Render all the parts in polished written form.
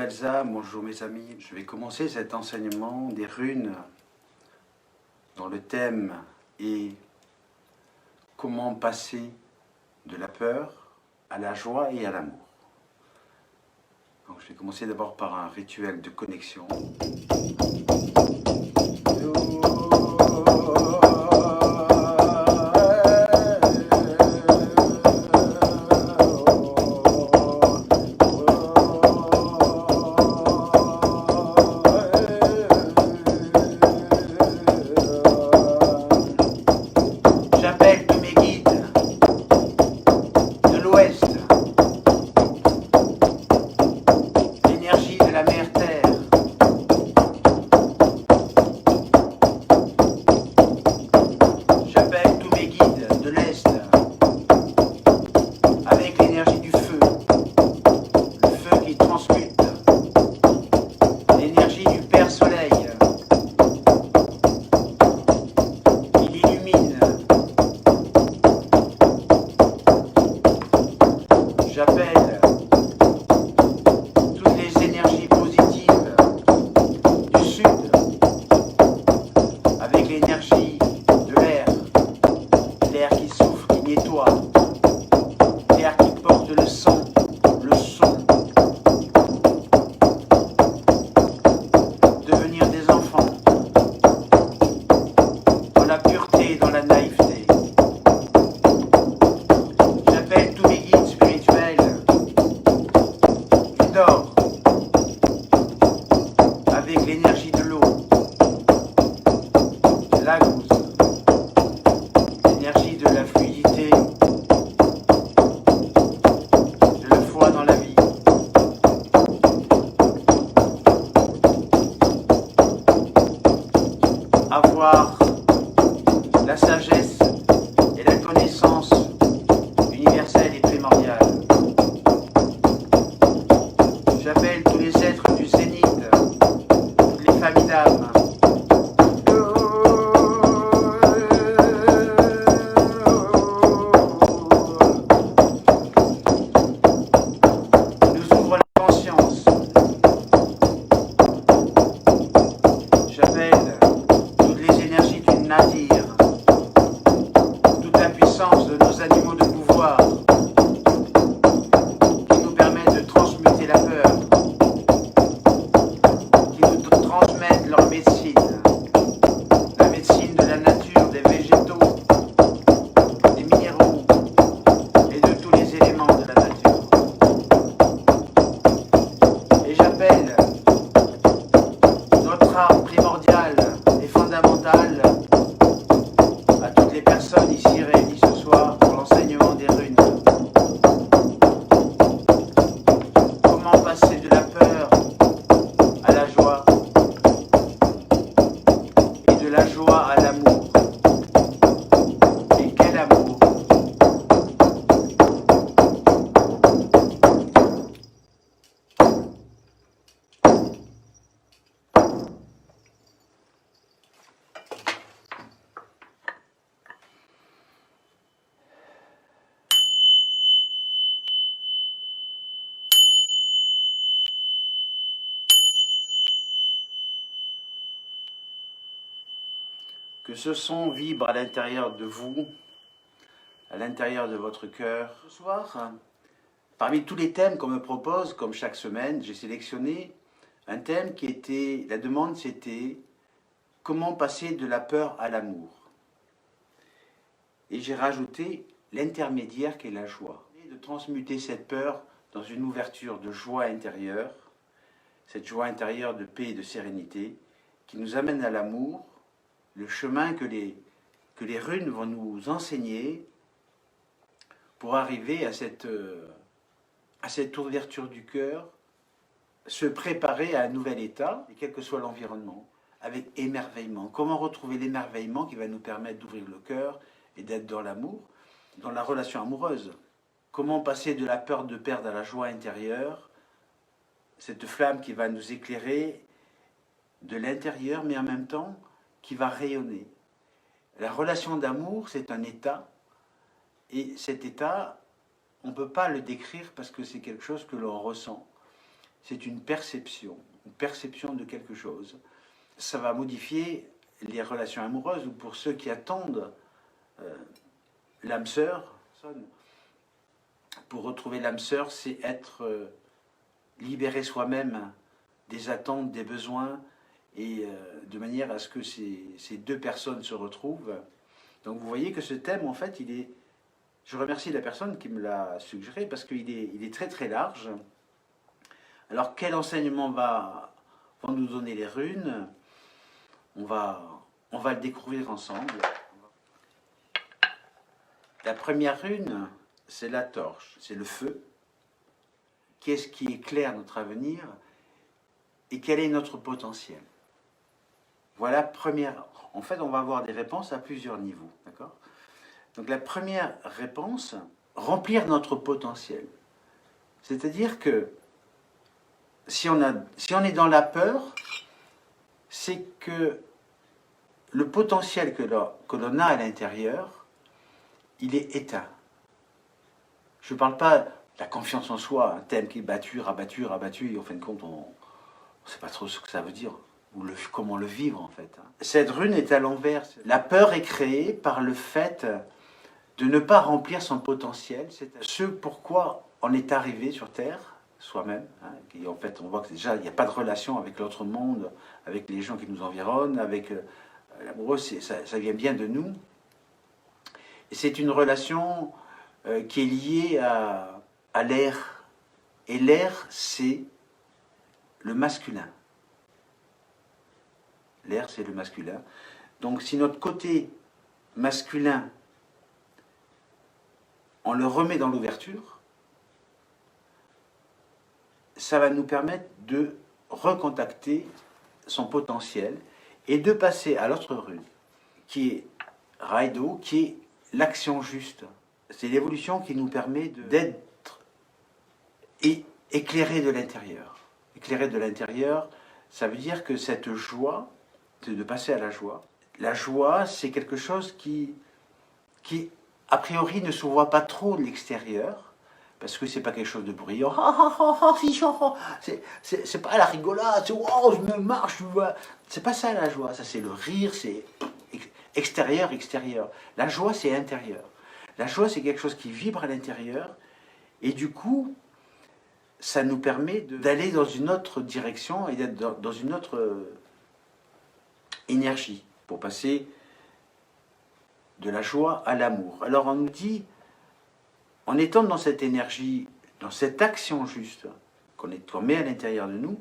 Elsa, bonjour mes amis. Je vais commencer cet enseignement des runes dont le thème est comment passer de la peur à la joie et à l'amour. Donc je vais commencer d'abord par un rituel de connexion. J'appelle tous mes guides de l'Ouest, l'énergie de la mère Terre. J'appelle tous mes guides de l'Est, avec l'énergie du feu, le feu qui transmute, l'énergie du Père Soleil. Il illumine. J'appelle toutes les énergies positives du Sud avec l'énergie de l'air, l'air qui souffle, qui nettoie, l'air qui porte le son, devenir des enfants dans la pureté, dans la naïveté. J'appelle tous les guides spirituels du Nord avec l'énergie de l'eau, de l'agos, l'énergie de la fluidité, de la foi dans la vie. Avoir la sagesse et la connaissance universelle et primordiale. J'appelle tous les êtres du zénith, toutes les familles d'âmes. Nous ouvre la conscience. J'appelle toutes les énergies du nadir, toute la puissance de nos animaux de pouvoir qui nous permettent de transmuter la peur, qui nous transmettent leur médecine, la médecine de la nature, des végétaux, des minéraux et de tous les éléments de la nature. Et j'appelle notre arme primordiale et fondamentale à toutes les personnes ici réunies ce soir pour l'enseignement des runes. Comment passer de la peur à la joie et de la joie à l'amour. Et quel amour! Que ce son vibre à l'intérieur de vous, à l'intérieur de votre cœur. Ce soir, parmi tous les thèmes qu'on me propose, comme chaque semaine, j'ai sélectionné un thème qui était, la demande c'était comment passer de la peur à l'amour. Et j'ai rajouté l'intermédiaire qu'est la joie. Et de transmuter cette peur dans une ouverture de joie intérieure, cette joie intérieure de paix et de sérénité qui nous amène à l'amour, le chemin que les runes vont nous enseigner pour arriver à cette ouverture du cœur, se préparer à un nouvel état, et quel que soit l'environnement, avec émerveillement. Comment retrouver l'émerveillement qui va nous permettre d'ouvrir le cœur et d'être dans l'amour, dans la relation amoureuse. Comment passer de la peur de perdre à la joie intérieure, cette flamme qui va nous éclairer de l'intérieur, mais en même temps qui va rayonner. La relation d'amour, c'est un état, et cet état, on ne peut pas le décrire parce que c'est quelque chose que l'on ressent. c'est une perception de quelque chose. Ça va modifier les relations amoureuses, ou pour ceux qui attendent l'âme sœur. Pour retrouver l'âme sœur, c'est être libéré soi-même des attentes, des besoins, et de manière à ce que ces deux personnes se retrouvent. Donc vous voyez que ce thème, en fait, il est... Je remercie la personne qui me l'a suggéré, parce qu'il est, il est très très large. Alors quel enseignement vont nous donner les runes? On va le découvrir ensemble. La première rune, c'est la torche, c'est le feu. Qu'est-ce qui éclaire notre avenir et quel est notre potentiel? Voilà, première. En fait, on va avoir des réponses à plusieurs niveaux, d'accord? Donc la première réponse, remplir notre potentiel. C'est-à-dire que si on est dans la peur, c'est que le potentiel que l'on a à l'intérieur, il est éteint. Je ne parle pas de la confiance en soi, un thème qui est battu, rabattu, rabattu, et en fin de compte, on ne sait pas trop ce que ça veut dire, ou comment le vivre en fait. Cette rune est à l'envers. La peur est créée par le fait de ne pas remplir son potentiel, c'est ce pourquoi on est arrivé sur Terre, soi-même. Hein, et en fait, on voit que déjà, il n'y a pas de relation avec l'autre monde, avec les gens qui nous environnent, avec l'amoureux, ça vient bien de nous. Et c'est une relation qui est liée à l'air. Et l'air, c'est le masculin. L'air, c'est le masculin. Donc si notre côté masculin, on le remet dans l'ouverture, ça va nous permettre de recontacter son potentiel et de passer à l'autre rune, qui est Raido, qui est l'action juste. C'est l'évolution qui nous permet d'être éclairé de l'intérieur. Éclairé de l'intérieur, ça veut dire que cette joie, c'est de passer à la joie. La joie, c'est quelque chose qui a priori, ne se voit pas trop de l'extérieur, parce que c'est pas quelque chose de bruyant. C'est pas la rigolade, c'est wow, je me marche, je vois. C'est pas ça la joie, ça c'est le rire, c'est extérieur, extérieur. La joie, c'est intérieur. La joie, c'est quelque chose qui vibre à l'intérieur, et du coup, ça nous permet d'aller dans une autre direction et d'être dans une autre énergie pour passer de la joie à l'amour. Alors on nous dit, en étant dans cette énergie, dans cette action juste qu'on met à l'intérieur de nous,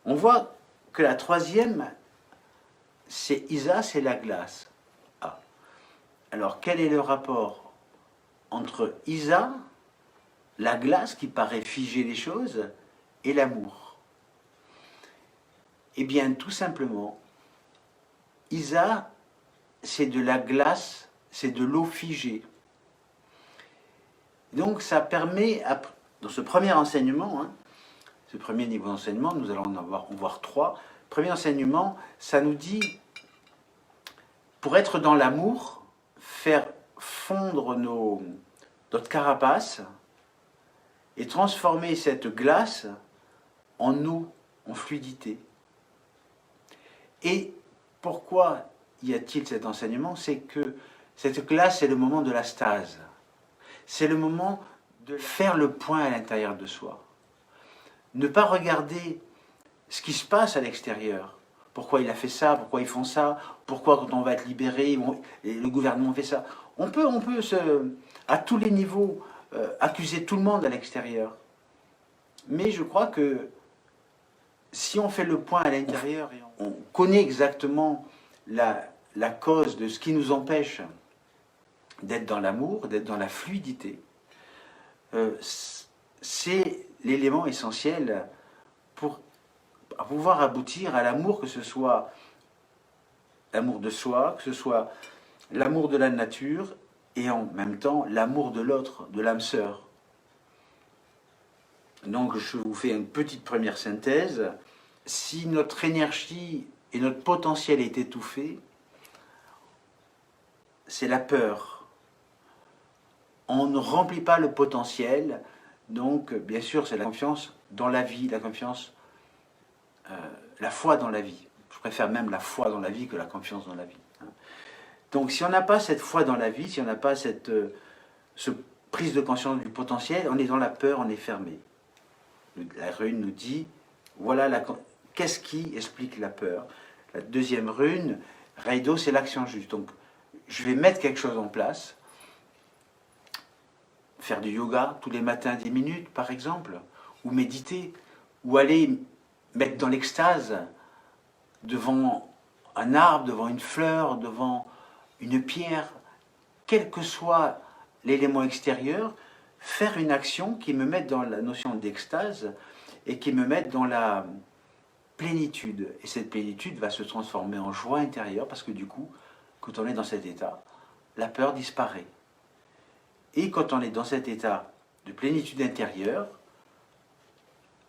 on voit que la troisième, c'est Isa, c'est la glace. Ah. Alors quel est le rapport entre Isa, la glace qui paraît figer les choses, et l'amour? Eh bien tout simplement, Isa, c'est de la glace, c'est de l'eau figée. Donc ça permet, dans ce premier enseignement, hein, ce premier niveau d'enseignement, nous allons en voir trois. Premier enseignement, ça nous dit, pour être dans l'amour, faire fondre notre carapace et transformer cette glace en eau, en fluidité. Et pourquoi y a-t-il cet enseignement? C'est que cette glace, c'est le moment de la stase. C'est le moment de faire le point à l'intérieur de soi. Ne pas regarder ce qui se passe à l'extérieur. Pourquoi il a fait ça? Pourquoi ils font ça? Pourquoi quand on va être libéré, le gouvernement fait ça? On peut à tous les niveaux, accuser tout le monde à l'extérieur. Mais je crois que si on fait le point à l'intérieur et on connaît exactement la cause de ce qui nous empêche d'être dans l'amour, d'être dans la fluidité, c'est l'élément essentiel pour pouvoir aboutir à l'amour, que ce soit l'amour de soi, que ce soit l'amour de la nature, et en même temps l'amour de l'autre, de l'âme sœur. Donc je vous fais une petite première synthèse. Si notre énergie et notre potentiel est étouffé, c'est la peur. On ne remplit pas le potentiel, donc bien sûr c'est la confiance dans la vie, la confiance, la foi dans la vie. Je préfère même la foi dans la vie que la confiance dans la vie. Donc si on n'a pas cette foi dans la vie, si on n'a pas cette prise de conscience du potentiel, on est dans la peur, on est fermé. La rune nous dit, voilà, qu'est-ce qui explique la peur? La deuxième rune, Reido, c'est l'action juste. Donc je vais mettre quelque chose en place, faire du yoga tous les matins 10 minutes par exemple, ou méditer, ou aller mettre dans l'extase devant un arbre, devant une fleur, devant une pierre, quel que soit l'élément extérieur, faire une action qui me mette dans la notion d'extase et qui me mette dans la plénitude. Et cette plénitude va se transformer en joie intérieure parce que du coup, quand on est dans cet état, la peur disparaît. Et quand on est dans cet état de plénitude intérieure,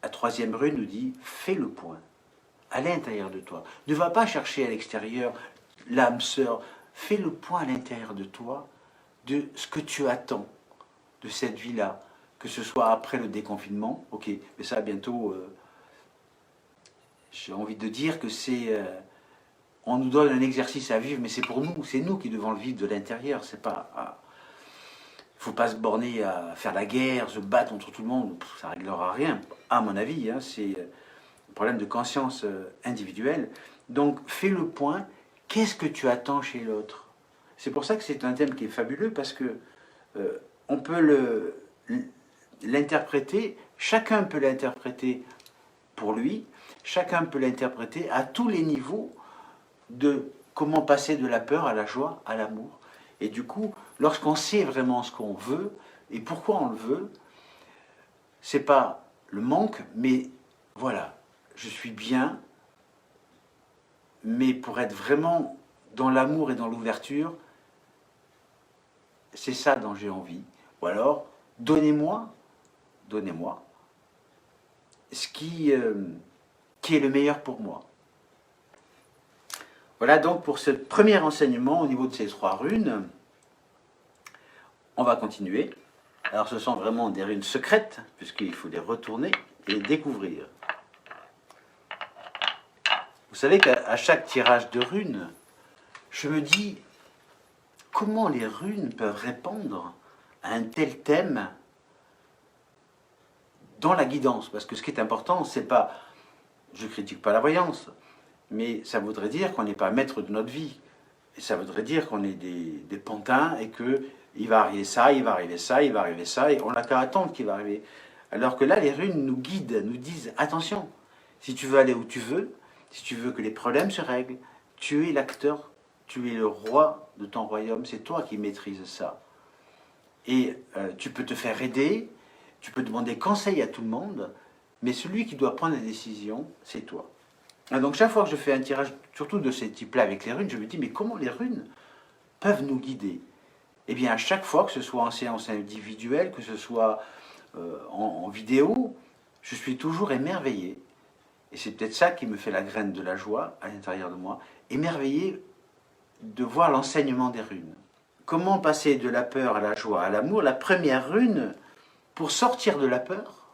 la troisième rune nous dit « fais le point » à l'intérieur de toi. Ne va pas chercher à l'extérieur l'âme sœur. Fais le point à l'intérieur de toi de ce que tu attends de cette vie-là, que ce soit après le déconfinement. Ok, mais ça bientôt, j'ai envie de dire que c'est... on nous donne un exercice à vivre, mais c'est pour nous, c'est nous qui devons le vivre de l'intérieur. C'est pas... il ne faut pas se borner à faire la guerre, se battre contre tout le monde, ça ne réglera rien, à mon avis. Hein, c'est un problème de conscience individuelle. Donc, fais le point. Qu'est-ce que tu attends chez l'autre? C'est pour ça que c'est un thème qui est fabuleux, parce que on peut l'interpréter, chacun peut l'interpréter pour lui, chacun peut l'interpréter à tous les niveaux de comment passer de la peur à la joie, à l'amour. Et du coup, lorsqu'on sait vraiment ce qu'on veut et pourquoi on le veut, c'est pas le manque, mais voilà, je suis bien, mais pour être vraiment dans l'amour et dans l'ouverture, c'est ça dont j'ai envie. Ou alors, donnez-moi ce qui est le meilleur pour moi. Voilà donc pour ce premier enseignement au niveau de ces trois runes. On va continuer. Alors ce sont vraiment des runes secrètes, puisqu'il faut les retourner et les découvrir. Vous savez qu'à chaque tirage de runes, je me dis comment les runes peuvent répondre à un tel thème dans la guidance. Parce que ce qui est important, c'est pas, je ne critique pas la voyance, mais ça voudrait dire qu'on n'est pas maître de notre vie. Et ça voudrait dire qu'on est des pantins et qu'il va arriver ça, il va arriver ça, il va arriver ça, et on n'a qu'à attendre qu'il va arriver. Alors que là, les runes nous guident, nous disent, attention, si tu veux aller où tu veux, si tu veux que les problèmes se règlent, tu es l'acteur, tu es le roi de ton royaume, c'est toi qui maîtrises ça. Et tu peux te faire aider, tu peux demander conseil à tout le monde, mais celui qui doit prendre la décision, c'est toi. Et donc chaque fois que je fais un tirage, surtout de ce type-là avec les runes, je me dis, mais comment les runes peuvent nous guider? Eh bien, à chaque fois, que ce soit en séance individuelle, que ce soit en vidéo, je suis toujours émerveillé. Et c'est peut-être ça qui me fait la graine de la joie à l'intérieur de moi, émerveillé de voir l'enseignement des runes. Comment passer de la peur à la joie, à l'amour? La première rune, pour sortir de la peur,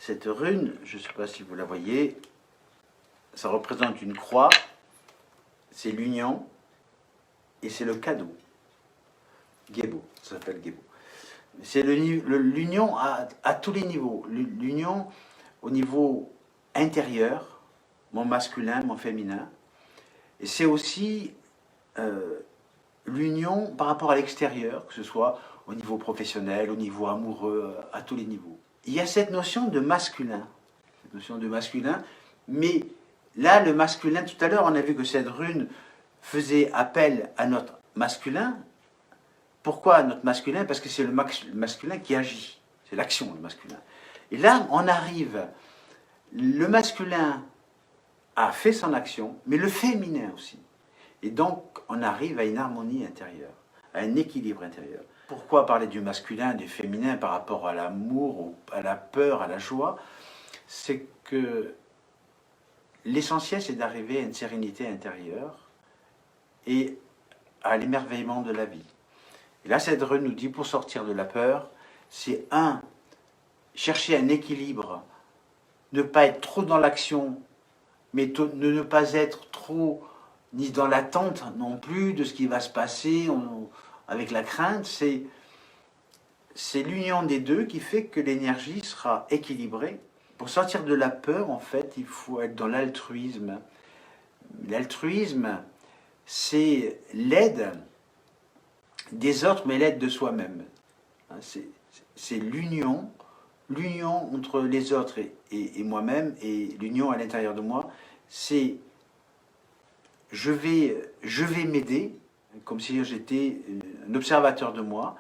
cette rune, je ne sais pas si vous la voyez, ça représente une croix, c'est l'union, et c'est le cadeau. Gebo, ça s'appelle Gebo. C'est l'union à tous les niveaux. L'union au niveau intérieur, mon masculin, mon féminin. Et c'est aussi l'union par rapport à l'extérieur, que ce soit au niveau professionnel, au niveau amoureux, à tous les niveaux. Il y a cette notion de masculin. Mais là, le masculin, tout à l'heure, on a vu que cette rune faisait appel à notre masculin. Pourquoi notre masculin? Parce que c'est le masculin qui agit. C'est l'action, le masculin. Et là, on arrive, le masculin a fait son action, mais le féminin aussi. Et donc, on arrive à une harmonie intérieure, à un équilibre intérieur. Pourquoi parler du masculin, du féminin par rapport à l'amour, à la peur, à la joie? C'est que l'essentiel, c'est d'arriver à une sérénité intérieure et à l'émerveillement de la vie. Et là, cette rune nous dit, pour sortir de la peur, c'est chercher un équilibre, ne pas être trop dans l'action, mais ne pas être trop ni dans l'attente non plus de ce qui va se passer avec la crainte. C'est l'union des deux qui fait que l'énergie sera équilibrée. Pour sortir de la peur, en fait, il faut être dans l'altruisme. L'altruisme, c'est l'aide des autres, mais l'aide de soi-même. C'est l'union entre les autres et moi-même, et l'union à l'intérieur de moi. C'est je vais m'aider, comme si j'étais un observateur de moi,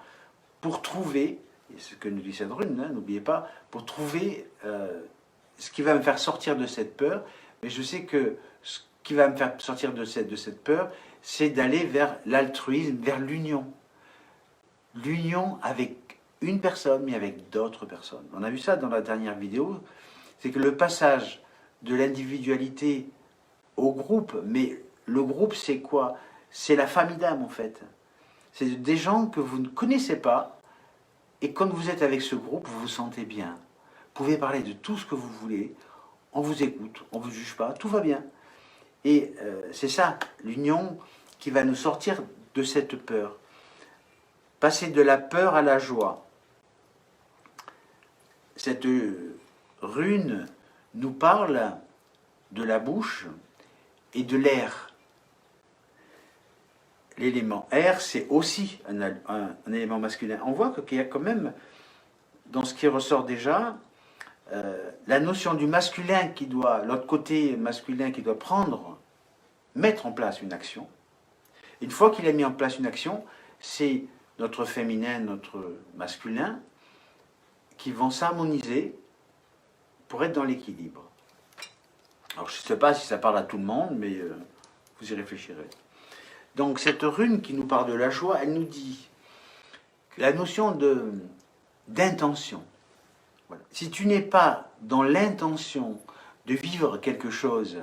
pour trouver, et c'est ce que nous dit cette rune, hein, n'oubliez pas, pour trouver ce qui va me faire sortir de cette peur. Mais je sais que ce qui va me faire sortir de cette peur, c'est d'aller vers l'altruisme, vers l'union. L'union avec une personne, mais avec d'autres personnes. On a vu ça dans la dernière vidéo, c'est que le passage de l'individualité au groupe, mais le groupe c'est quoi? C'est la famille d'âme en fait. C'est des gens que vous ne connaissez pas, et quand vous êtes avec ce groupe, vous vous sentez bien. Vous pouvez parler de tout ce que vous voulez, on vous écoute, on ne vous juge pas, tout va bien. Et c'est ça, l'union qui va nous sortir de cette peur. Passer de la peur à la joie. Cette rune nous parle de la bouche et de l'air. L'élément air, c'est aussi un élément masculin. On voit qu'il y a quand même, dans ce qui ressort déjà, la notion du masculin qui doit, l'autre côté masculin qui doit mettre en place une action. Une fois qu'il a mis en place une action, c'est notre féminin, notre masculin, qui vont s'harmoniser pour être dans l'équilibre. Alors je ne sais pas si ça parle à tout le monde, mais vous y réfléchirez. Donc cette rune qui nous parle de la joie, elle nous dit que la notion d'intention. Voilà. Si tu n'es pas dans l'intention de vivre quelque chose,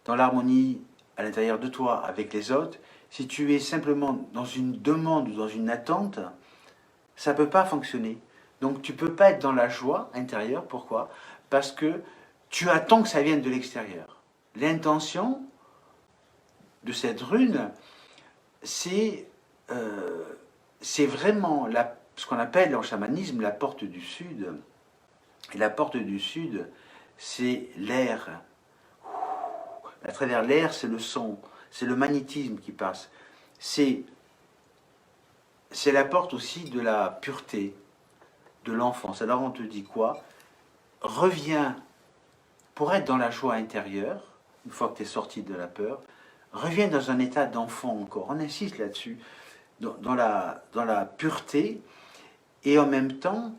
dans l'harmonie à l'intérieur de toi avec les autres, si tu es simplement dans une demande ou dans une attente, ça ne peut pas fonctionner. Donc tu ne peux pas être dans la joie intérieure. Pourquoi? Parce que tu attends que ça vienne de l'extérieur. L'intention de cette rune, c'est vraiment ce qu'on appelle en chamanisme la porte du Sud. Et la porte du Sud, c'est l'air. À travers l'air, c'est le son, c'est le magnétisme qui passe. C'est la porte aussi de la pureté, de l'enfance. Alors on te dit quoi? Reviens, pour être dans la joie intérieure, une fois que tu es sorti de la peur, reviens dans un état d'enfant encore. On insiste là-dessus, dans la pureté, et en même temps,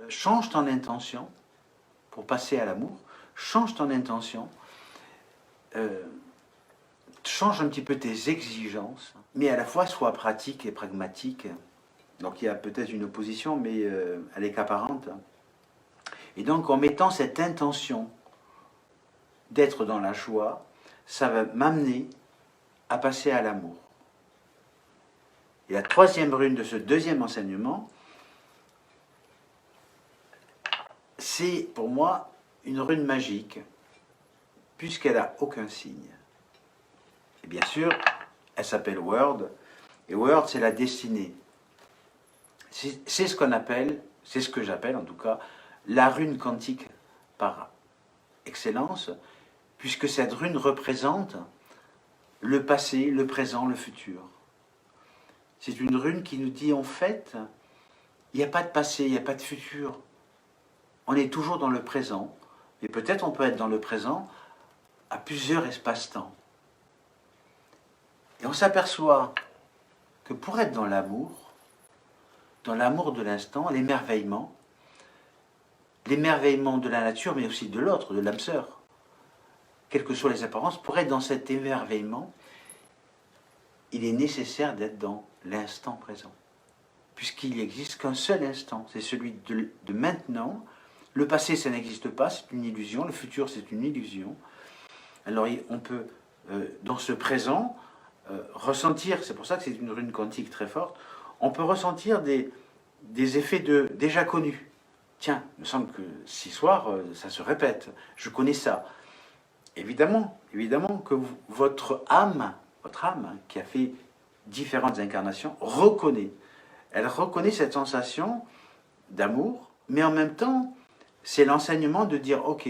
change ton intention, pour passer à l'amour, change ton intention, change un petit peu tes exigences, mais à la fois sois pratique et pragmatique. Donc il y a peut-être une opposition, mais elle est qu'apparente. Et donc en mettant cette intention d'être dans la joie, ça va m'amener à passer à l'amour. Et la troisième rune de ce deuxième enseignement, c'est pour moi une rune magique, puisqu'elle n'a aucun signe. Et bien sûr, elle s'appelle Word, et Word c'est la destinée. C'est ce qu'on appelle, c'est ce que j'appelle en tout cas, la rune quantique par excellence, puisque cette rune représente le passé, le présent, le futur. C'est une rune qui nous dit en fait, il n'y a pas de passé, il n'y a pas de futur. On est toujours dans le présent, et peut-être on peut être dans le présent à plusieurs espaces-temps. Et on s'aperçoit que pour être dans l'amour de l'instant, l'émerveillement de la nature, mais aussi de l'autre, de l'âme sœur, quelles que soient les apparences, pour être dans cet émerveillement, il est nécessaire d'être dans l'instant présent. Puisqu'il n'existe qu'un seul instant, c'est celui de maintenant. Le passé, ça n'existe pas, c'est une illusion. Le futur, c'est une illusion. Alors on peut, dans ce présent, ressentir, c'est pour ça que c'est une rune quantique très forte, on peut ressentir des effets déjà connus. tiens, il me semble que 6 soirs, ça se répète, je connais ça. Évidemment que votre âme, qui a fait différentes incarnations, elle reconnaît cette sensation d'amour, mais en même temps, c'est l'enseignement de dire, ok,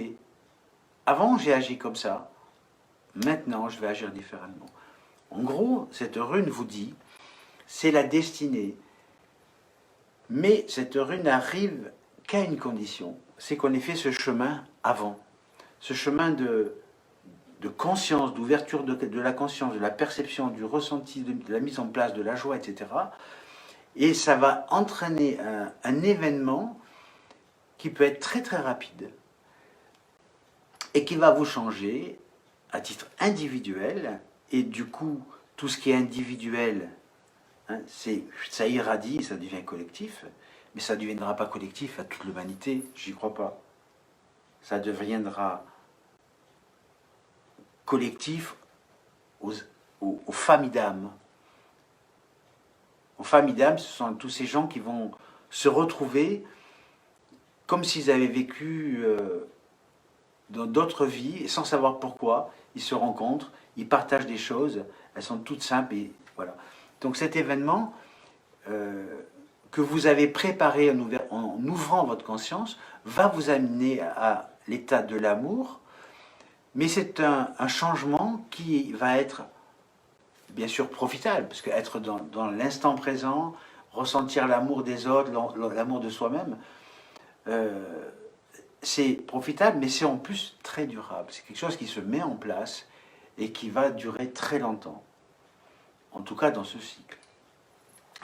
avant j'ai agi comme ça, maintenant je vais agir différemment. En gros, cette rune vous dit, c'est la destinée, mais cette rune n'arrive qu'à une condition, c'est qu'on ait fait ce chemin avant, ce chemin de conscience, d'ouverture de la conscience, de la perception, du ressenti, de la mise en place, de la joie, etc. Et ça va entraîner un événement qui peut être très très rapide et qui va vous changer à titre individuel. Et du coup, tout ce qui est individuel, hein, ça irradie, ça devient collectif, mais ça ne deviendra pas collectif à toute l'humanité, j'y crois pas. Ça deviendra collectif aux familles d'âme. Aux familles d'âme, ce sont tous ces gens qui vont se retrouver comme s'ils avaient vécu dans d'autres vies, et sans savoir pourquoi, ils se rencontrent, ils partagent des choses, elles sont toutes simples, et voilà. Donc cet événement que vous avez préparé en ouvrant votre conscience, va vous amener à l'état de l'amour, mais c'est un changement qui va être bien sûr profitable, parce qu'être dans l'instant présent, ressentir l'amour des autres, l'amour de soi-même, c'est profitable, mais c'est en plus très durable. C'est quelque chose qui se met en place et qui va durer très longtemps, en tout cas dans ce cycle.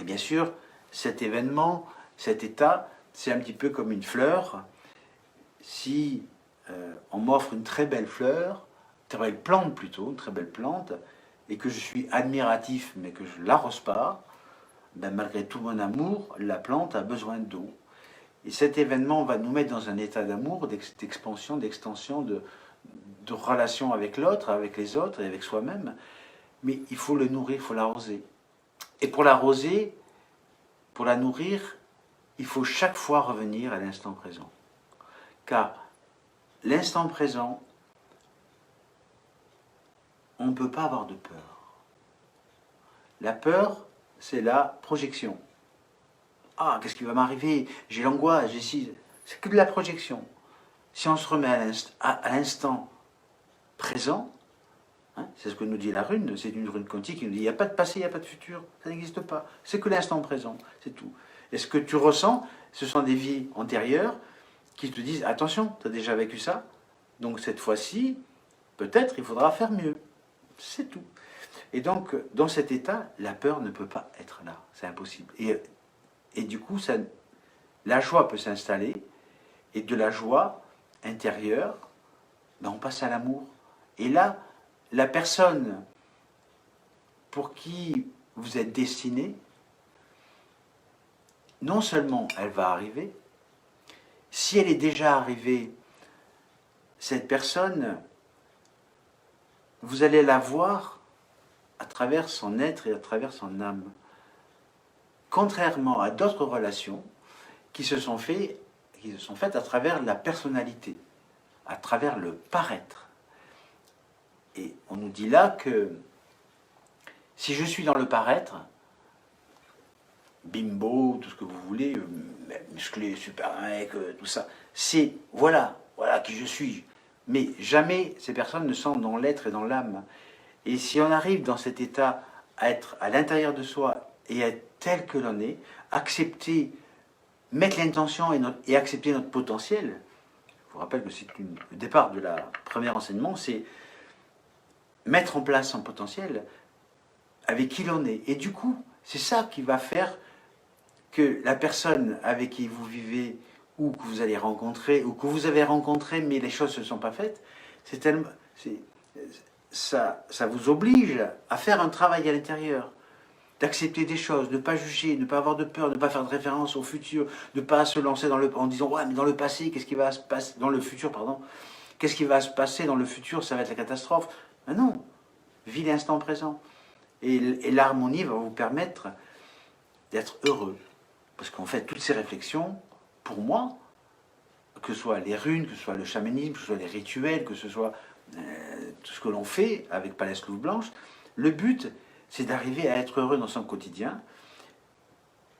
Et bien sûr, cet événement, cet état, c'est un petit peu comme une fleur. Si on m'offre une très belle fleur, une très belle plante plutôt, une très belle plante, et que je suis admiratif, mais que je ne l'arrose pas, ben malgré tout mon amour, la plante a besoin d'eau. Et cet événement va nous mettre dans un état d'amour, d'expansion, d'extension, de relation avec l'autre, avec les autres et avec soi-même. Mais il faut le nourrir, il faut l'arroser. Et pour l'arroser, pour la nourrir, il faut chaque fois revenir à l'instant présent. Car l'instant présent, on ne peut pas avoir de peur. La peur, c'est la projection. Ah, qu'est-ce qui va m'arriver? J'ai l'angoisse, j'ai ci. C'est que de la projection. Si on se remet à l'instant présent, hein, c'est ce que nous dit la rune, c'est une rune quantique qui nous dit il n'y a pas de passé, il n'y a pas de futur, ça n'existe pas. C'est que l'instant présent, c'est tout. Et ce que tu ressens, ce sont des vies antérieures qui te disent attention, tu as déjà vécu ça, donc cette fois-ci, peut-être il faudra faire mieux. C'est tout. Et donc, dans cet état, la peur ne peut pas être là. C'est impossible. Et du coup, la joie peut s'installer, et de la joie intérieure, ben on passe à l'amour. Et là, la personne pour qui vous êtes destiné, non seulement elle va arriver, si elle est déjà arrivée, cette personne, vous allez la voir à travers son être et à travers son âme. Contrairement à d'autres relations qui se sont faites à travers la personnalité, à travers le paraître. Et on nous dit là que si je suis dans le paraître, bimbo, tout ce que vous voulez, musclé, super mec, tout ça, c'est voilà qui je suis. Mais jamais ces personnes ne sont dans l'être et dans l'âme. Et si on arrive dans cet état à être à l'intérieur de soi et à être tel que l'on est, accepter, mettre l'intention et accepter notre potentiel. Je vous rappelle que c'est le départ de la première enseignement, c'est mettre en place son potentiel avec qui l'on est. Et du coup, c'est ça qui va faire que la personne avec qui vous vivez ou que vous allez rencontrer, ou que vous avez rencontré mais les choses ne se sont pas faites, ça vous oblige à faire un travail à l'intérieur, d'accepter des choses, de ne pas juger, de ne pas avoir de peur, de ne pas faire de référence au futur, de ne pas se lancer en disant « ouais, mais dans le passé, qu'est-ce qui va se passer, dans le futur, pardon, qu'est-ce qui va se passer dans le futur, ça va être la catastrophe. » Mais non, vis l'instant présent. Et l'harmonie va vous permettre d'être heureux. Parce qu'en fait, toutes ces réflexions, pour moi, que ce soit les runes, que ce soit le chamanisme, que ce soit les rituels, que ce soit tout ce que l'on fait avec Palès Louve Blanche, le but, c'est d'arriver à être heureux dans son quotidien,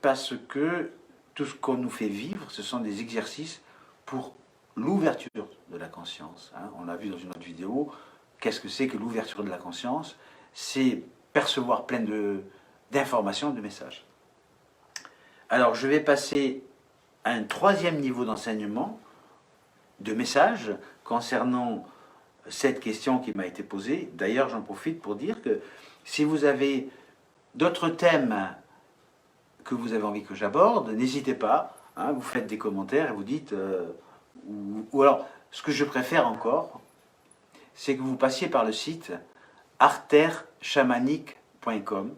parce que tout ce qu'on nous fait vivre, ce sont des exercices pour l'ouverture de la conscience. Hein. On l'a vu dans une autre vidéo. Qu'est-ce que c'est que l'ouverture de la conscience? C'est percevoir plein d'informations, de messages. Alors, je vais passer à un troisième niveau d'enseignement, de messages, concernant cette question qui m'a été posée. D'ailleurs, j'en profite pour dire que si vous avez d'autres thèmes que vous avez envie que j'aborde, n'hésitez pas, hein, vous faites des commentaires et vous dites... ou alors, ce que je préfère encore, c'est que vous passiez par le site arterchamanique.com,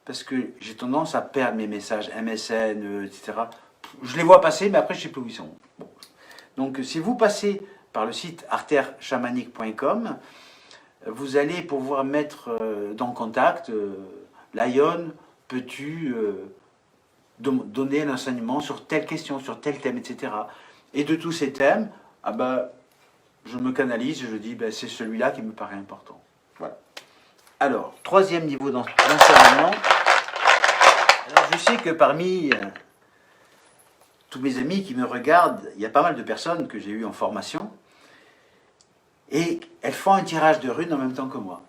parce que j'ai tendance à perdre mes messages MSN, etc. Je les vois passer, mais après, je ne sais plus où ils sont. Bon. Donc, si vous passez par le site arterchamanique.com, vous allez pouvoir mettre dans contact Lion, peux-tu donner l'enseignement sur telle question, sur tel thème, etc. Et de tous ces thèmes, ah ben, je me canalise et je dis ben, c'est celui-là qui me paraît important. Voilà. Alors, troisième niveau d'enseignement. Je sais que parmi tous mes amis qui me regardent, il y a pas mal de personnes que j'ai eues en formation et elles font un tirage de runes en même temps que moi.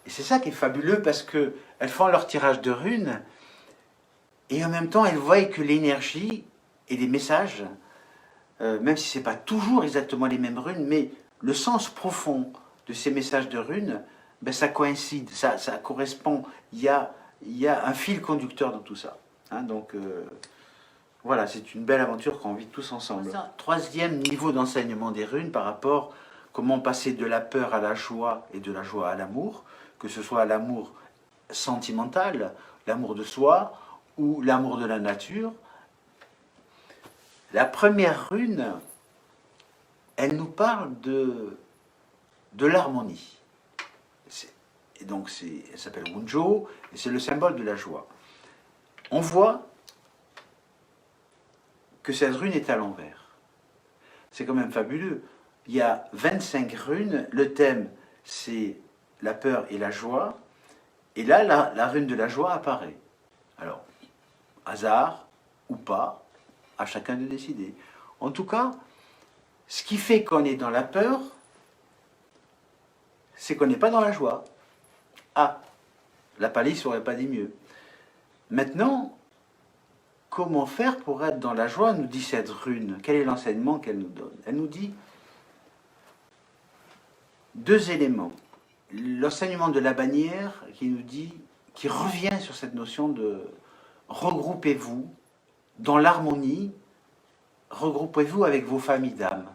Et c'est ça qui est fabuleux parce qu'elles font leur tirage de runes et en même temps elles voient que l'énergie et les messages, même si ce n'est pas toujours exactement les mêmes runes, mais le sens profond de ces messages de runes, ben ça coïncide, ça correspond, il y a un fil conducteur dans tout ça. Hein, donc voilà, c'est une belle aventure qu'on vit tous ensemble. Troisième niveau d'enseignement des runes par rapport comment passer de la peur à la joie et de la joie à l'amour, que ce soit l'amour sentimental, l'amour de soi ou l'amour de la nature. La première rune, elle nous parle de l'harmonie. Et donc, elle s'appelle Wunjo, et c'est le symbole de la joie. On voit que cette rune est à l'envers. C'est quand même fabuleux. Il y a 25 runes, le thème c'est la peur et la joie, et là, la rune de la joie apparaît. Alors, hasard ou pas, à chacun de décider. En tout cas, ce qui fait qu'on est dans la peur, c'est qu'on n'est pas dans la joie. Ah, la palisse n'aurait pas dit mieux. Maintenant, comment faire pour être dans la joie, nous dit cette rune. Quel est l'enseignement qu'elle nous donne? Elle nous dit deux éléments. L'enseignement de la bannière qui nous dit, qui revient sur cette notion de regroupez-vous dans l'harmonie, regroupez-vous avec vos familles d'âmes.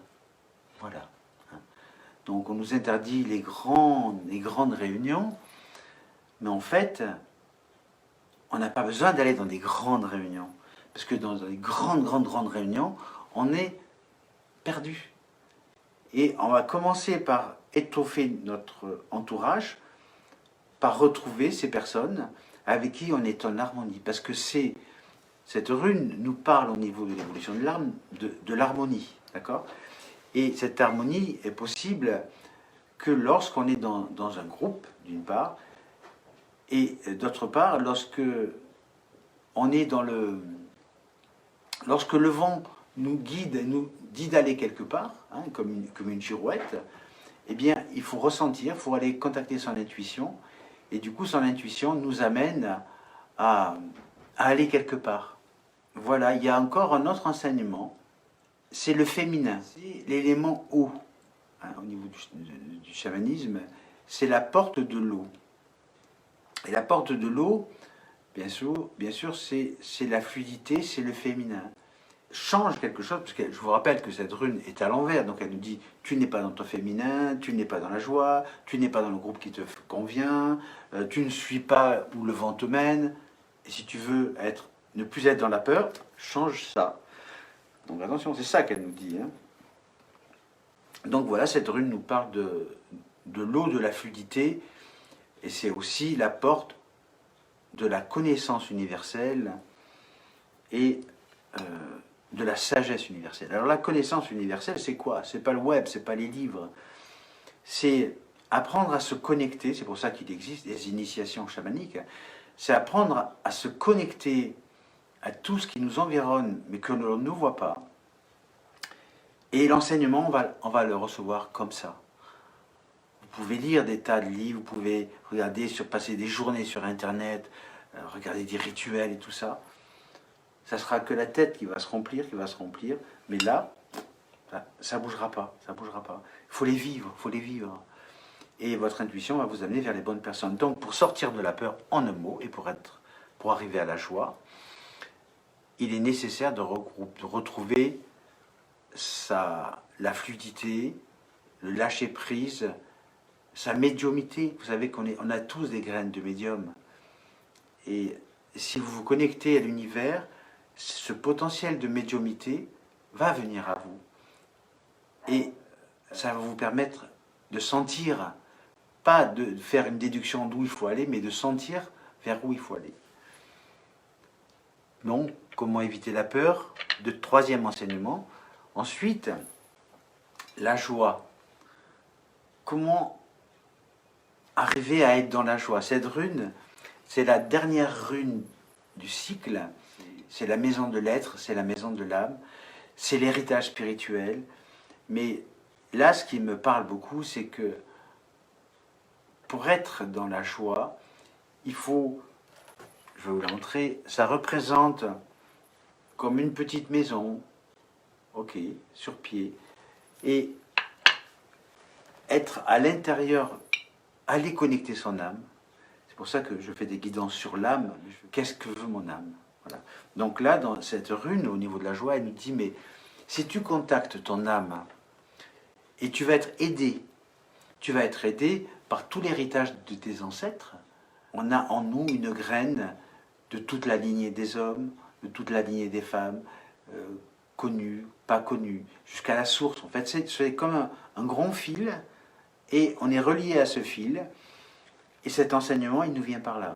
Voilà. Donc on nous interdit les grandes réunions, mais en fait, on n'a pas besoin d'aller dans des grandes réunions. Parce que dans les grandes réunions, on est perdu. Et on va commencer par étoffer notre entourage, par retrouver ces personnes avec qui on est en harmonie. Parce que cette rune nous parle au niveau de l'évolution de l'harmonie. D'accord ? Et cette harmonie est possible que lorsqu'on est dans un groupe, d'une part, et d'autre part, lorsque le vent nous guide, nous dit d'aller quelque part, hein, comme une girouette, eh bien, il faut ressentir, il faut aller contacter son intuition, et du coup, son intuition nous amène à aller quelque part. Voilà, il y a encore un autre enseignement, c'est le féminin, c'est l'élément eau. Hein, au niveau du chamanisme, c'est la porte de l'eau. Et la porte de l'eau, bien sûr, c'est la fluidité, c'est le féminin. Change quelque chose, parce que je vous rappelle que cette rune est à l'envers, donc elle nous dit tu n'es pas dans ton féminin, tu n'es pas dans la joie, tu n'es pas dans le groupe qui te convient, tu ne suis pas où le vent te mène, et si tu veux ne plus être dans la peur, change ça. Donc attention, c'est ça qu'elle nous dit. Hein. Donc voilà, cette rune nous parle de l'eau, de la fluidité, et c'est aussi la porte de la connaissance universelle et de la sagesse universelle. Alors la connaissance universelle, c'est quoi? C'est pas le web, c'est pas les livres. C'est apprendre à se connecter, c'est pour ça qu'il existe des initiations chamaniques, c'est apprendre à se connecter à tout ce qui nous environne, mais que l'on ne voit pas. Et l'enseignement, on va le recevoir comme ça. Vous pouvez lire des tas de livres, vous pouvez regarder, passer des journées sur Internet, regarder des rituels et tout ça. Ça sera que la tête qui va se remplir, mais là, ça bougera pas, ça bougera pas. Il faut les vivre, il faut les vivre. Et votre intuition va vous amener vers les bonnes personnes. Donc, pour sortir de la peur en un mot et pour arriver à la joie, il est nécessaire de retrouver la fluidité, le lâcher prise, sa médiumité. Vous savez on a tous des graines de médium. Et si vous vous connectez à l'univers, ce potentiel de médiumité va venir à vous. Et ça va vous permettre de sentir, pas de faire une déduction d'où il faut aller, mais de sentir vers où il faut aller. Donc, comment éviter la peur? Troisième enseignement. Ensuite, la joie. Comment arriver à être dans la joie? Cette rune, c'est la dernière rune du cycle. C'est la maison de l'être, c'est la maison de l'âme. C'est l'héritage spirituel. Mais là, ce qui me parle beaucoup, c'est que pour être dans la joie, il faut, je vais vous la montrer, ça représente comme une petite maison, ok, sur pied, et être à l'intérieur, aller connecter son âme. C'est pour ça que je fais des guidances sur l'âme. Qu'est-ce que veut mon âme? Voilà. Donc là, dans cette rune, au niveau de la joie, elle nous dit, mais si tu contactes ton âme, et tu vas être aidé par tout l'héritage de tes ancêtres. On a en nous une graine de toute la lignée des hommes, de toute la lignée des femmes, connues, pas connues, jusqu'à la source. En fait, c'est comme un grand fil, et on est relié à ce fil, et cet enseignement, il nous vient par là.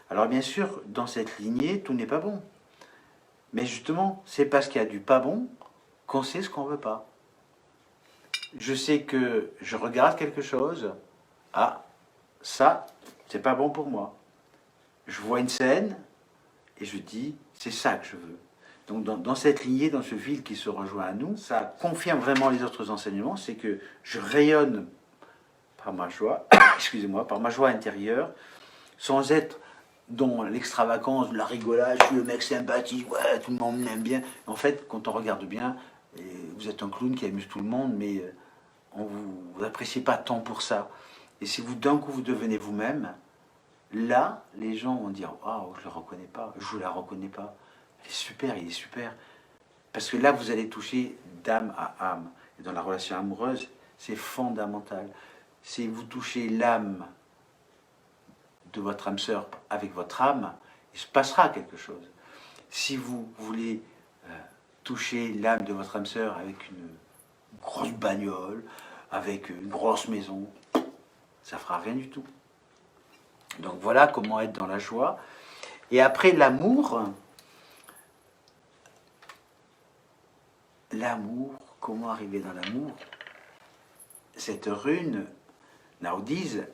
Alors bien sûr, dans cette lignée, tout n'est pas bon. Mais justement, c'est parce qu'il y a du pas bon qu'on sait ce qu'on ne veut pas. Je sais que je regarde quelque chose, ah, ça, c'est pas bon pour moi. Je vois une scène et je dis, c'est ça que je veux. Donc dans cette lignée, dans ce fil qui se rejoint à nous, ça confirme vraiment les autres enseignements, c'est que je rayonne par ma joie, excusez-moi, par ma joie intérieure, sans être dans l'extravagance, la rigolade, je suis le mec sympathique, ouais, tout le monde m'aime bien. En fait, quand on regarde bien, vous êtes un clown qui amuse tout le monde, mais on vous appréciez pas tant pour ça. Et si vous d'un coup vous devenez vous-même, là, les gens vont dire « Waouh, je le reconnais pas, je la reconnais pas. Il est super, il est super. » Parce que là, vous allez toucher d'âme à âme. Et dans la relation amoureuse, c'est fondamental. Si vous touchez l'âme de votre âme sœur avec votre âme, il se passera quelque chose. Si vous voulez toucher l'âme de votre âme sœur avec une grosse bagnole, avec une grosse maison, ça fera rien du tout. Donc voilà comment être dans la joie. Et après l'amour, comment arriver dans l'amour? Cette rune, Naudise,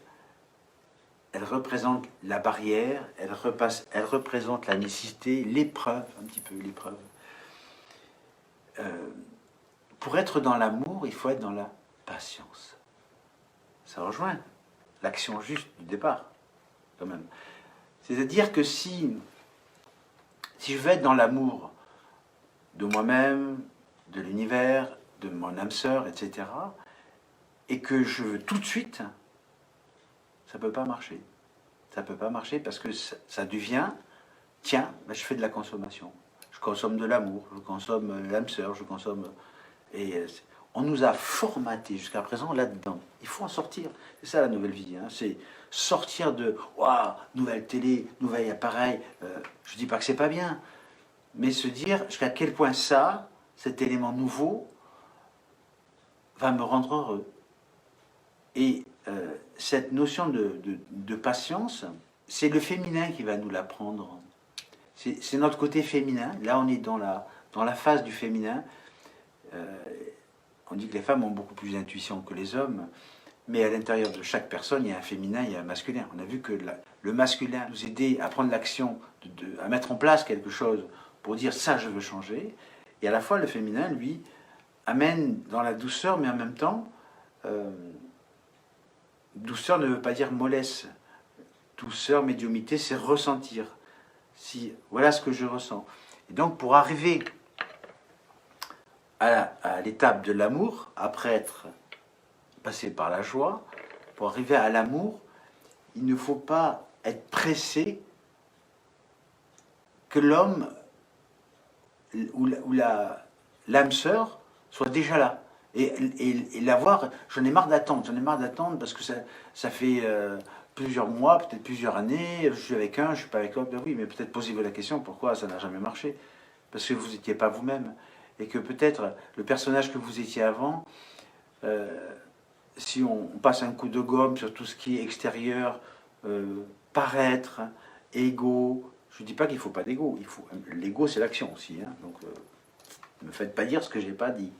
elle représente la barrière, elle représente la nécessité, l'épreuve, un petit peu l'épreuve. Pour être dans l'amour, il faut être dans la patience. Ça rejoint l'action juste du départ, quand même. C'est-à-dire que si je veux être dans l'amour de moi-même, de l'univers, de mon âme sœur, etc., et que je veux tout de suite, ça ne peut pas marcher. Ça ne peut pas marcher parce que ça devient, tiens, ben je fais de la consommation. Je consomme de l'amour, je consomme l'âme sœur, je consomme... Et on nous a formaté jusqu'à présent là-dedans. Il faut en sortir. C'est ça la nouvelle vie. Hein. C'est sortir de waouh, nouvelle télé, nouvel appareil. Je ne dis pas que c'est pas bien, mais se dire jusqu'à quel point ça, cet élément nouveau, va me rendre heureux. Et cette notion de patience, c'est le féminin qui va nous l'apprendre. C'est notre côté féminin. Là, on est dans dans la phase du féminin. On dit que les femmes ont beaucoup plus d'intuition que les hommes, mais à l'intérieur de chaque personne, il y a un féminin, il y a un masculin. On a vu que le masculin nous aidait à prendre l'action, à mettre en place quelque chose pour dire ça, je veux changer. Et à la fois, le féminin, lui, amène dans la douceur, mais en même temps, douceur ne veut pas dire mollesse. Douceur, médiumité, c'est ressentir. Si, voilà ce que je ressens. Et donc, pour arriver à l'étape de l'amour, après être passé par la joie, pour arriver à l'amour, il ne faut pas être pressé que l'homme ou l'âme sœur soit déjà là. Et l'avoir, j'en ai marre d'attendre parce que ça fait plusieurs mois, peut-être plusieurs années, je suis avec un, je suis pas avec l'autre. Ben oui, mais peut-être posez-vous la question, pourquoi ça n'a jamais marché? Parce que vous n'étiez pas vous-même. Et que peut-être le personnage que vous étiez avant, si on passe un coup de gomme sur tout ce qui est extérieur, paraître, ego, je ne dis pas qu'il ne faut pas d'ego, l'ego c'est l'action aussi, hein, donc ne me faites pas dire ce que je n'ai pas dit.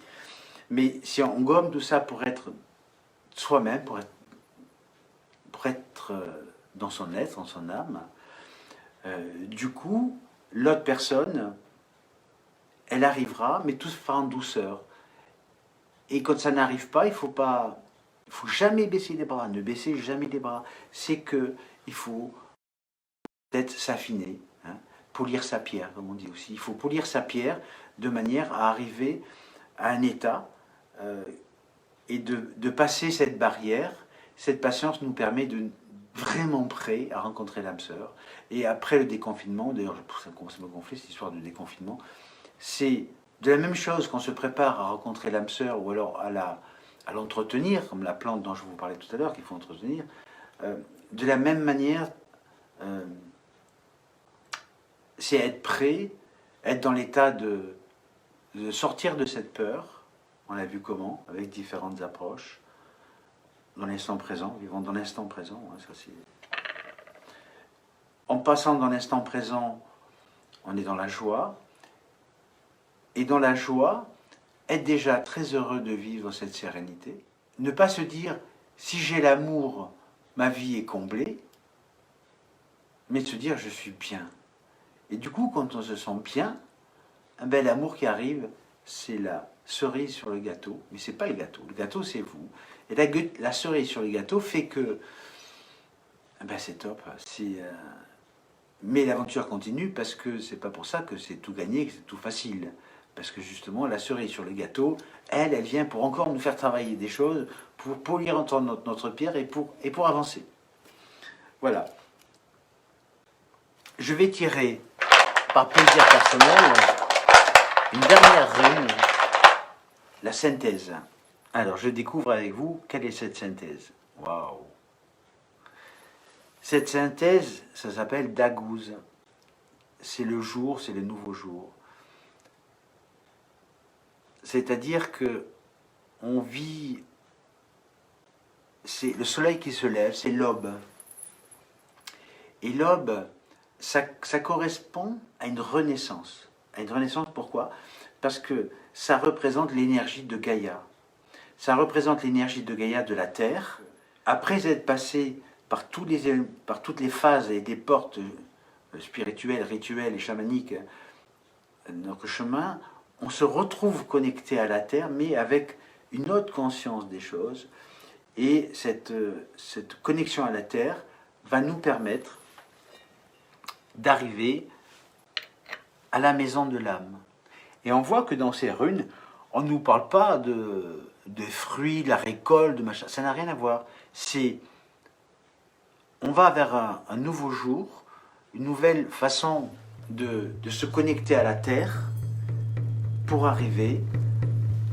Mais si on gomme tout ça pour être soi-même, pour être dans son être, dans son âme, du coup, l'autre personne, elle arrivera, mais tout se fera en douceur. Et quand ça n'arrive pas, il faut jamais baisser les bras, ne baissez jamais les bras. C'est que il faut peut-être s'affiner, hein, polir sa pierre, comme on dit aussi. Il faut polir sa pierre de manière à arriver à un état et de passer cette barrière. Cette patience nous permet de vraiment prêt à rencontrer l'âme sœur. Et après le déconfinement, d'ailleurs, ça commence à me gonfler cette histoire de déconfinement, c'est de la même chose qu'on se prépare à rencontrer l'âme sœur ou alors à l'entretenir, comme la plante dont je vous parlais tout à l'heure, qu'il faut entretenir. De la même manière, c'est être prêt, être dans l'état de sortir de cette peur. On l'a vu comment, avec différentes approches, dans l'instant présent, vivons dans l'instant présent. Hein, ça en passant dans l'instant présent, on est dans la joie. Et dans la joie, être déjà très heureux de vivre cette sérénité. Ne pas se dire, si j'ai l'amour, ma vie est comblée, mais de se dire, je suis bien. Et du coup, quand on se sent bien, ben, l'amour qui arrive, c'est la cerise sur le gâteau. Mais ce n'est pas le gâteau c'est vous. Et la cerise sur le gâteau fait que, ben, c'est top. Mais l'aventure continue parce que c'est pas pour ça que c'est tout gagné, que c'est tout facile. Parce que justement, la cerise sur le gâteau, elle vient pour encore nous faire travailler des choses, pour polir notre pierre et pour avancer. Voilà. Je vais tirer, par plaisir personnel, une dernière rune, la synthèse. Alors, je découvre avec vous quelle est cette synthèse. Waouh! Cette synthèse, ça s'appelle Dagouz. C'est le jour, c'est le nouveau jour. C'est-à-dire que on vit, c'est le soleil qui se lève, c'est l'aube. Et l'aube, ça correspond à une renaissance. À une renaissance, pourquoi? Parce que ça représente l'énergie de Gaïa. Ça représente l'énergie de Gaïa de la Terre. Après être passé par toutes les phases et des portes spirituelles, rituelles et chamaniques de notre chemin, on se retrouve connecté à la Terre, mais avec une autre conscience des choses. Et cette connexion à la Terre va nous permettre d'arriver à la maison de l'âme. Et on voit que dans ces runes, on ne nous parle pas de fruits, de la récolte, de machin. Ça n'a rien à voir. On va vers un nouveau jour, une nouvelle façon de se connecter à la Terre, pour arriver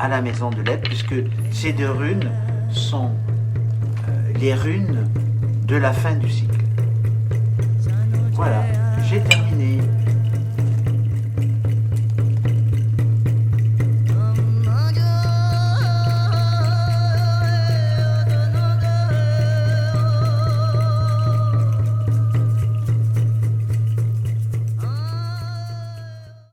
à la maison de l'être, puisque ces deux runes sont les runes de la fin du cycle. Voilà, j'ai terminé.